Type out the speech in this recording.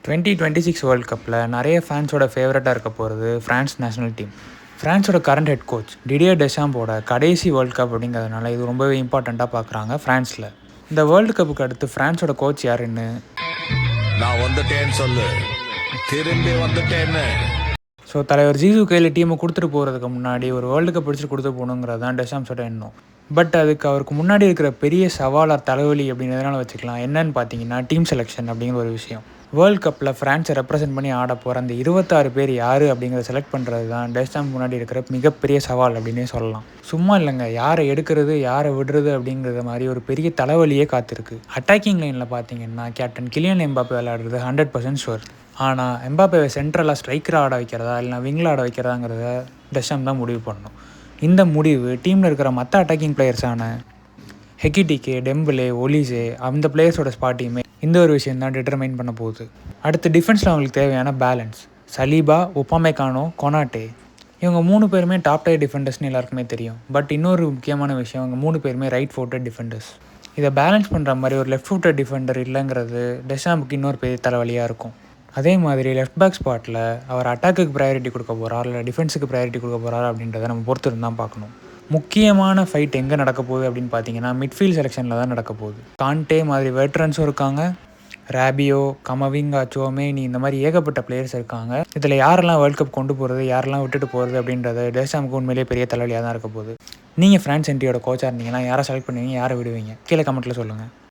2026 world கப்பில் நிறைய ஃபேன்ஸோட ஃபேவரட்டாக இருக்க போகிறது ஃப்ரான்ஸ் நேஷனல் டீம். ஃப்ரான்ஸோட கரண்ட் ஹெட் கோச் டிடியர் டெஷாம்போட கடைசி வேர்ல்ட் கப் அப்படிங்கிறதுனால இது ரொம்பவே இம்பார்ட்டண்ட்டாக பார்க்குறாங்க ஃப்ரான்ஸில். இந்த வேர்ல்டு கப்புக்கு அடுத்து ஃப்ரான்ஸோட கோச் யாருன்னு நான் வந்துட்டேன்னு சொல்லு, திரும்பி வந்துட்டேன்னு. ஸோ தலைவர் ஜீசு கையில் டீமை கொடுத்துட்டு போகிறதுக்கு முன்னாடி ஒரு வேர்ல்டு கப் பிடிச்சி கொடுத்து போகணுங்கிறது தான் டெஷாம்ஸோட எண்ணம். பட் அதுக்கு அவருக்கு முன்னாடி இருக்கிற பெரிய சவாலாக தலைவலி அப்படிங்கிறதுனால வச்சுக்கலாம். என்னன்னு பார்த்தீங்கன்னா டீம் செலெக்ஷன் அப்படிங்கிற ஒரு விஷயம். வேர்ல்டு கப்பில் ஃப்ரான்ஸை ரெப்ரசென்ட் பண்ணி ஆட போகிற அந்த 26 பேர் யார் அப்படிங்கிறத செலக்ட் பண்ணுறது தான் டெஷாம்ஸ் முன்னாடி இருக்கிற மிகப்பெரிய சவால் அப்படின்னே சொல்லலாம். சும்மா இல்லைங்க, யாரை எடுக்கிறது யாரை விடுறது அப்படிங்கிறத மாதிரி ஒரு பெரிய தலைவலியே காத்திருக்கு. அட்டாக்கிங் லைனில் பார்த்தீங்கன்னா கேப்டன் கிலியன் எம்பாப்பே விளையாடுறது 100% ஷுவர். ஆனால் எம்பாப்பேவை சென்ட்ரலாக ஸ்ட்ரைக்கராக ஆட வைக்கிறதா இல்லைனா விங்கில் ஆட வைக்கிறதாங்கிறத டெஷாம்ஸ் தான் முடிவு பண்ணணும். இந்த முடிவு டீமில் இருக்கிற மற்ற அட்டாக்கிங் பிளேயர்ஸான ஹெக்கிடிகே, டெம்பலே, ஒலிசே அந்த பிளேயர்ஸோட ஸ்பாட்டையுமே இந்த ஒரு விஷயம் தான் டிட்டர்மைன் பண்ண போகுது. அடுத்து டிஃபென்ஸில் அவங்களுக்கு தேவையான பேலன்ஸ். சலீபா, உபாமெகானோ, கொனாட்டே இவங்க 3 பேருமே டாப் டயர் டிஃபெண்டர்ஸ்னு எல்லாருக்குமே தெரியும். பட் இன்னொரு முக்கியமான விஷயம், அவங்க 3 பேருமே ரைட் ஃபுட்டட் டிஃபெண்டர்ஸ். இதை பேலன்ஸ் பண்ணுற மாதிரி ஒரு லெஃப்ட் ஃபுட்டட் டிஃபெண்டர் இல்லைங்கிறது டெஷாம்புக்கு இன்னொரு பெரிய தலைவலியாக இருக்கும். அதே மாதிரி லெஃப்ட் பேக் ஸ்பாட்டில் அவர் அட்டாக்குக்கு ப்ரையாரிட்டி கொடுக்க போகிறார் இல்லை டிஃபென்ஸுக்கு ப்ரையாரிட்டி கொடுக்க போகிறார் அப்படின்றத நம்ம பொறுத்து தான் பார்க்கணும். முக்கியமான ஃபைட் எங்கே நடக்க போகுது அப்படின்னு பார்த்தீங்கன்னா மிட்ஃபீல்ட் செலெக்ஷனில் தான் நடக்க போகுது. கான்டே மாதிரி வெட்ரன்ஸும் இருக்காங்க, ராபியோ, கமவிங்கா, சோமேனி இந்த மாதிரி ஏகப்பட்ட பிளேயர்ஸ் இருக்காங்க. இதில் யாரெல்லாம் வேர்ல்ட் கப் கொண்டு போகிறது யாரெல்லாம் விட்டுட்டு போகிறது அப்படின்றது டெஷாம்புக்கு உண்மையிலேயே பெரிய தலைவலியாக தான் இருக்க போகுது. நீங்கள் ஃப்ரான்ஸ் என்ட்ரியோட கோச்சாக இருந்தீங்கன்னா யாரை செலக்ட் பண்ணுவீங்க, யாரை விடுவீங்க? கீழே கமெண்ட்டில் சொல்லுங்கள்.